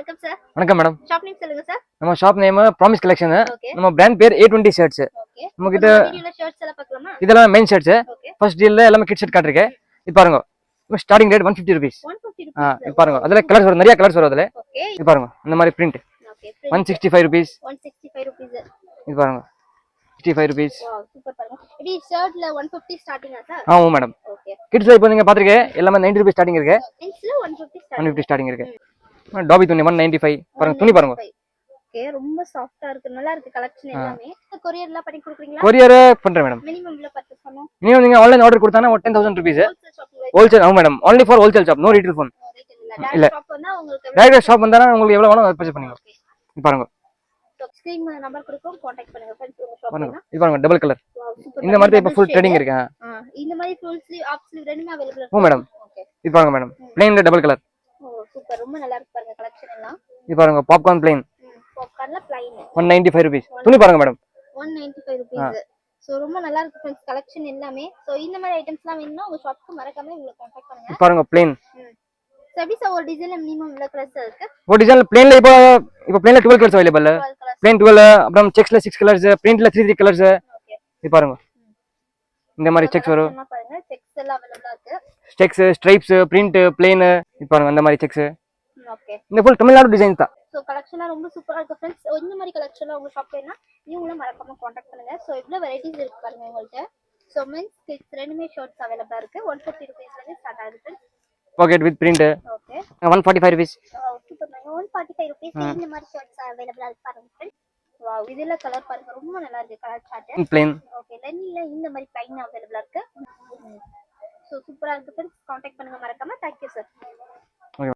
welcome sir. வணக்கம் madam. Shop name சொல்லுங்க sir. நம்ம shop name promise collection. Okay. நம்ம பிராண்ட் பேர் A20 ஷர்ட்ஸ். Okay. நம்ம கிட்ட வீடியோல ஷர்ட்ஸ் எல்லாம் பார்க்கலாமா? இதெல்லாம் மெயின் ஷர்ட்ஸ். Okay. ஃபர்ஸ்ட் டீல்ல எல்லாமே கிட் ஷர்ட் காட்டிருக்கேன். இது பாருங்க. Starting rate 150 rupees. 150 rupees. இது பாருங்க. அதுல கலர்ஸ் வரும், நிறைய கலர்ஸ் வரும் அதுல. Okay. இது பாருங்க. இந்த மாதிரி பிரிண்ட். Okay. 165 rupees. 165 rupees. இது பாருங்க. 65 rupees. Wow, super பாருங்க. இது ஷர்ட்ல 150 ஸ்டார்டிங்கா சார்? ஆமா மேடம். Okay. கிட்ஸ்ல இப்போ நீங்க பாத்துருக்கீங்க எல்லாமே 90 rupees ஸ்டார்டிங் இருக்கு. கிட்ஸ்ல 150 ஸ்டார்டிங். 150 ஸ்டார்டிங் இருக்கு. டாபி துணி 195. பாருங்க துணி பாருங்க. ஓகே, ரொம்ப சாஃப்ட்டா இருக்கு, நல்லா இருக்கு கலெக்ஷன் எல்லாமே. கொரியர்ல பண்ணி கொடுக்குறீங்களா? கொரியர் பண்றேன் மேடம். மினிமம் இவ்ளோ பர்ச்சேஸ் பண்ணனும். மினிமம் நீங்க ஆன்லைன் ஆர்டர் கொடுத்தானா 10,000 rupees. ஹோல்சேல் ஆமா madam. only for wholesale shop, no retail phone. இல்ல ஷாப் வந்தா உங்களுக்கு டைரக்ட் ஷாப் வந்தானா உங்களுக்கு எவ்வளவு வேணும் பர்ச்சேஸ் பண்ணிக்கலாம். இது பாருங்க. ஸ்கிரீன் நம்பர் கொடுப்போம், கான்டாக்ட் பண்ணுங்க फ्रेंड्स. உங்க ஷாப் பாருங்க. இது பாருங்க டபுள் கலர். சூப்பர். இந்த மாதிரி இப்ப ஃபுல் ட்ரெண்டிங் இருக்கு. இந்த மாதிரி ஃபுல் ஸ்லீவ் ஆஃப் ஸ்லீவ் ரெண்டுமே அவேilable ஓ மேடம். ஓகே. இது பாருங்க மேடம். பிளைன்ல டபுள் கலர். ஓ சூப்பர், ரொம்ப நல்லா இருக்கு பாருங்க கலெக்ஷன் எல்லாம். இது பாருங்க பாப்கார்ன் பிளைன். பாப்கார்ன்ல பிளைன் 195 rupees. துணி பாருங்க மேடம். 195 rupees. சோ ரொம்ப நல்லா இருக்கு फ्रेंड्स கலெக்ஷன் எல்லாமே. சோ இந்த மாதிரி ஐட்டம்ஸ்லாம் வேணும்னா உங்க ஷாப்க்கு மறக்காம இவங்களை கான்டாக்ட் பண்ணுங்க. இது பாருங்க பிளைன். சோ எப்படி சார் ஒரு டிசைன்ல மினிமம் இவ்வளவு கலர்ஸ் இருக்கு? ஒரு டிசைன்ல பிளைன்ல இப்போ பிளைன்ல 12 கலர்ஸ் அவைலபிள். பிளைன் 12 அப்புறம் செக்ஸ்ல 6 கலர்ஸ், பிரிண்ட்ல 3 கலர்ஸ். ஓகே. இது பாருங்க. இந்த மாதிரி செக்ஸ் வரும். பாருங்க செக்ஸ் எல்லாம் அவைலபிளா இருக்கு. Sex, stripes, print, plain. இது பாருங்க அந்த மாதிரி செக்ஸ். ஓகே. இந்த ஃபுல் தமிழ்நாடு டிசைன் தான். சோ கலெக்ஷன்லாம் ரொம்ப சூப்பரா இருக்கு फ्रेंड्स. இந்த மாதிரி கலெக்ஷன்லாம் உங்க ஷாப் வேணா நீங்களும் மறக்காம கான்டாக்ட் பண்ணுங்க. சோ இவ்ளோ வெரைட்டிஸ் இருக்கு பாருங்க உங்கள்ட்ட. சோ மென்ஸ் கிட்ஸ் ரெண்டுமே ஷர்ட்ஸ் அவைலபிளா இருக்கு. 150 rupees ல இருந்து ஸ்டார்ட் ஆகுது friends. Pocket with print. Okay. 145 rupees. Super. 145 rupees இந்த மாதிரி ஷர்ட்ஸ் அவைலபிளா இருக்கு பாருங்க फ्रेंड्स. வாவ், இதெல்ல கலர் பாருங்க, ரொம்ப நல்லா இருக்கு கலர் சார்ட். பிளைன். ஓகே. லெனின்ல இந்த மாதிரி பிளைன் அவைலபிளா இருக்கு. சோ சூப்பரா இருக்கு फ्रेंड्स. கான்டாக்ட் பண்ணுங்க மறக்காம. Thank you sir.